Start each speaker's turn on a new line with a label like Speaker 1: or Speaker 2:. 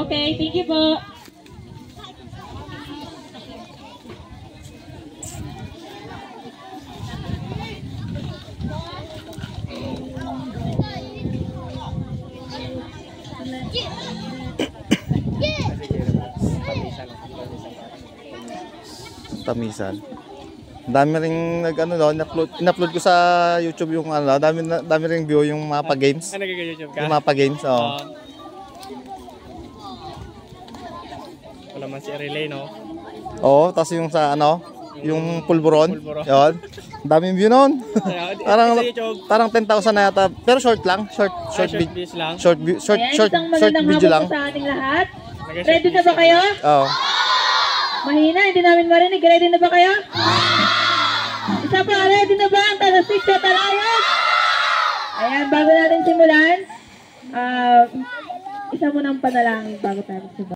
Speaker 1: Okay, thank you po.
Speaker 2: Tamisan. Dami ring nag-ano doon, in-upload ko sa YouTube yung ano, dami ring view yung mapa games.
Speaker 3: Ano nag-YouTube ka?
Speaker 2: Yung mapa games, oh.
Speaker 3: Wala man si relay, no?
Speaker 2: Oo, tapos yung sa ano, yung pulburon. Yun. Daming view noon. parang 10,000 na yata. Pero short lang, short video lang.
Speaker 1: Sa ating lahat. Ready na ba kayo?
Speaker 2: Oo.
Speaker 1: Mahina, hindi namin marinig. Ready na ba kayo? Isa pa, ready na ba ang talasik sa talayan? Ayan, bago natin simulan, isa mo ng panalangin bago tayo simulan.